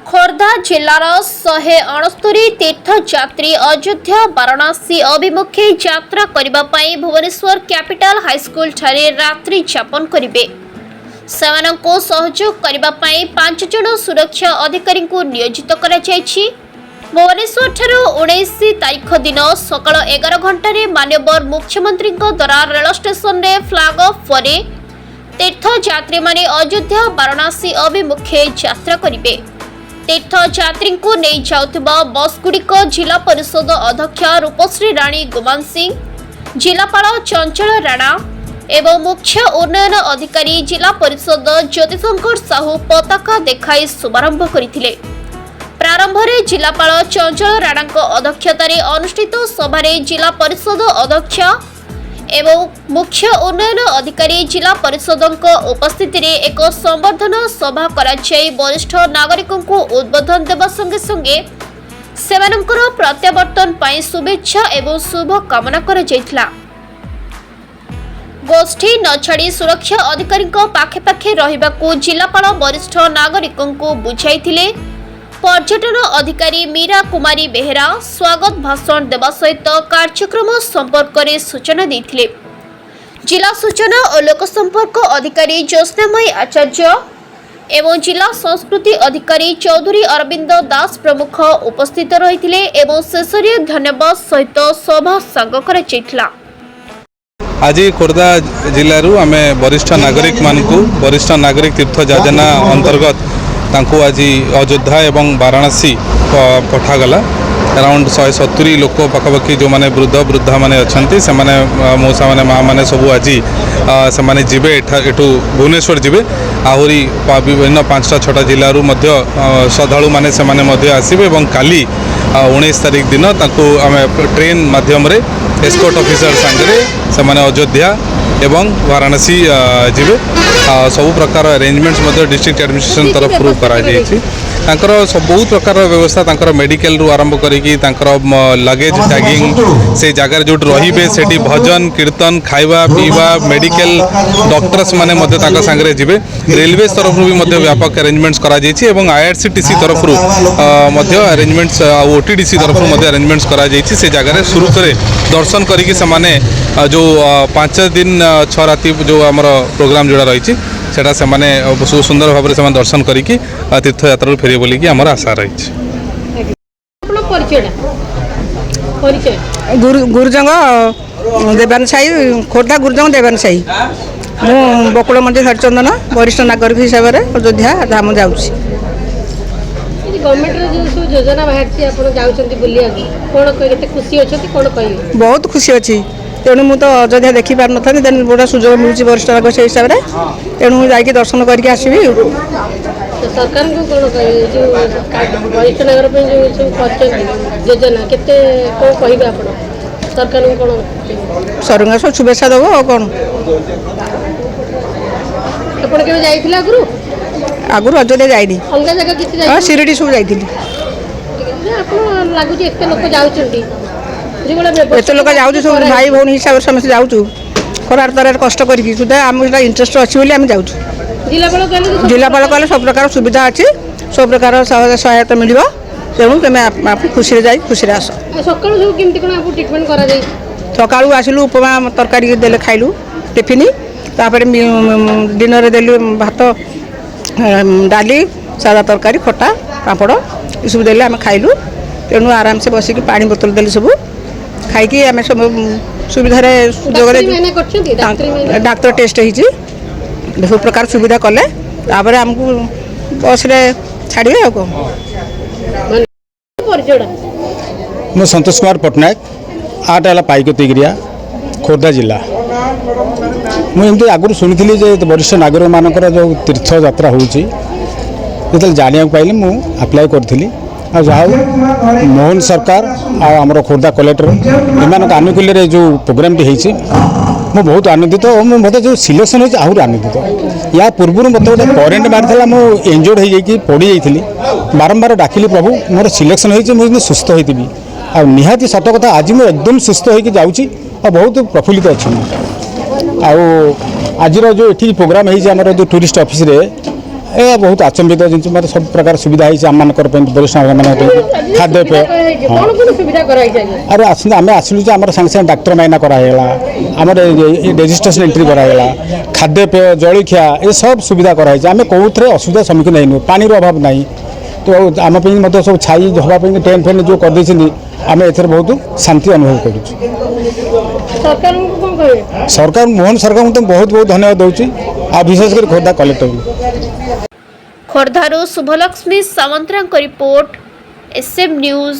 खोर्धा जिलार 169 तीर्थयात्री अयोध्या वाराणसी अभिमुखे यात्रा करने भुवनेश्वर कैपिटल हाईस्कूल ठारे रात्रि यापन करेंगे। सेमानंको सहयोग करने 5 जन सुरक्षा अधिकारी को नियोजित करा जायछि। भुवनेश्वर ठारू 19 तारीख दिन सकाळ 11 घंटे मान्यवर मुख्यमंत्री द्वारा रेल स्टेशन रे फ्लैग ऑफ पर तीर्थयात्री माने अयोध्या वाराणसी अभिमुखे यात्रा करेंगे। तीर्थयात्री को नहीं जाउथिबा बस गुड़िक जिला परिषद अध्यक्ष रूपश्री राणी गुमान सिंह, जिलापाल चंचल राणा एवं मुख्य उन्नयन अधिकारी जिला परिषद ज्योतिशंकर साहू पताका देखाई शुभारंभ करथिले। प्रारंभ में जिलापाल चंचल राणा अध्यक्षतार अनुष्ठित सभारे जिला परिषद अध्यक्ष एवं मुख्य उन्नयन अधिकारी जिला परिषद उपस्थिति रे एक संवर्धना सभा कराई वरिष्ठ नागरिकों को उद्बोधन देवा संगे संगे सेमानंकर प्रत्यावर्तन पाई शुभेच्छा एवं शुभ कामना करा जायथिला। गोष्ठी न छाड़ी सुरक्षा अधिकारी पाखे पाखे रहिबाकू जिलापाल वरिष्ठ नागरिकों को बुझाइथिले। पर्यटन अधिकारी मीरा कुमारी बेहेरा स्वागत भाषण देवा सहित कार्यक्रम संपर्क में सूचना देथिले। जिला सूचना और लोक संपर्क अधिकारी ज्योत्स्नामयी आचार्य एवं जिला संस्कृति अधिकारी चौधरी अरविंद दास प्रमुख उपस्थित रहिथिले एवं शेषरे धन्यवाद सहित सभा सांग करा जायथिला। आज खोर्धा जिलू आम वरिष्ठ नागरिक मानकू वरिष्ठ नागरिक तीर्थ योजना अंतर्गत तांको आज अयोध्या एवं वाराणसी पठागला। अराउंड 170 लोक पखापाखि जो माने वृद्ध वृद्धा माने अच्छी से मौसा माने माँ माने सबू आज से जीवे एठू भुवनेश्वर जीवे। आहरी विभिन्न 5टा 6टा जिलू श्रद्धालु माने से आसबे। काली 19 तारीख दिन तांको आम ट्रेन माध्यम रे एस्कॉर्ट ऑफिसर सांगरे से अयोध्या एवं वाराणसी जीवे। सब प्रकार अरेंजमेंट्स डिस्ट्रिक्ट एडमिनिस्ट्रेशन तरफ करा बहुत प्रकार व्यवस्था मेडिकल रु आरंभ करी लगेज टैगिंग से जगह जो रे से भजन कीर्तन खाइबा पीवा मेडिकल डॉक्टर्स माने सांगे जीवे। रेलवे तरफ भी व्यापक अरेंजमेंट्स करा एवं आईआरसीटीसी तरफ अरेंजमेंट्स ओटीडीसी तरफ अरेंजमेंट्स करा से जगह शुरू करे दर्शन करी जो 5 दिन 6 राति जो आमर प्रोग्राम जोड़ा रही सेटा से सुंदर भाव से दर्शन करके तीर्थ यात्रा फेरे बोलिकी आमर आशा रही। गुरुजंग देवान साई खोर्धा गुरुजंग देवान साई मु बकुल मंदिर हरिचंदन वरिष्ठ नागरिक हिसाब से अयोध्या धाम जाऊँगी। योजना बहुत खुशी अच्छी तेणु मुझे तो अयोध्या देखी पार न देन बड़ा सुजोग मिलूँ वरिष्ठ नागरिक से हिसाब से तेणु जा दर्शन करके आसबि। सरकार को कौन कह वरिष्ठ नागरिक योजना केते कौन कह सरकार को कौन सरकार सब शुभेच्छा देव और कौन आप जाइए आगु आगु अयोध्या जाइनी अलग जगह किसी शिरडी सब जाइए लगुच एत लोक जाऊँगी एत लोक जाऊँ सब भाई भौणी हिसाब से समस्त जाऊँ खरार तरह कष्ट करके सुधा आम इंटरेस्ट अच्छी बोली आम जाऊँ। जिलापाल कहले सब प्रकार सुविधा अच्छी सब प्रकार सहायता मिल तेणु तुम आप खुशी जा खुशी आस। सका आसलु उपमा तरकारी देले खाइलु टिफिन तापर दिन में देलु भात डाली सादा तरकारी खटा पापड़ ये सब देले आम खाइलु तेणु आराम से बसिक पानी बोतल देली सब खाई आम सब सुविधा डाक्तर टेस्ट होती सब प्रकार सुविधा कले तापर आमको बस रे छाड़े आ मु संतोष कुमार पट्टनायक आटा पाइकतिगिरिया खोर्धा जिला। मुझे आगुरी शुणी वरिष्ठ नागरिक मानकर जो तीर्थ यात्रा होती जाना पाइली मु अप्लाई करी जहाँ मोहन सरकार आमर खोर्धा कलेक्टर एम आनुकूल्य जो प्रोग्राम होती मु बहुत आनंदित और मतलब जो सिलेक्शन होती आहरी आनंदित। या पूर्व मत गोटे करेन्ट मारी मुझे इंजोर्ड हो पड़ी जाइली बारंबार डाकिली प्रभु मोर सिलेक्शन होती सुस्थ होती आ निहाती सत कथा आज मुझे एकदम सुस्थ होगी जाऊँगी और बहुत प्रफुल्लित अच्छी। आज जो ये प्रोग्राम होमर जो टूरिस्ट ऑफिस रे ए बहुत आचंबित जिन मतलब सब प्रकार सुविधा है आम मान वरिष्ठ नागरिक खाद्यपेय कौन कौन सुविधा कराई अरे आम आसलु आम सागे सागे डाक्तर माइना कराला आम रेजिस्ट्रेशन एंट्री कराला खाद्यपेय जलखिया ये सब सुविधा कराई आम कौन असुविधा सम्मुखीन होनु पानी अभाव ना तो आम सब छाई हाँपाई टेंट फेंट जो करदे आम एथर बहुत शांति अनुभव करूँ सरकार मोहन सरकार को बहुत बहुत धन्यवाद दूसरी आ विशेषकर खोर्धा कलेक्टर खोर्धारू शुभलक्ष्मी सामंतरांक रिपोर्ट एसएम न्यूज।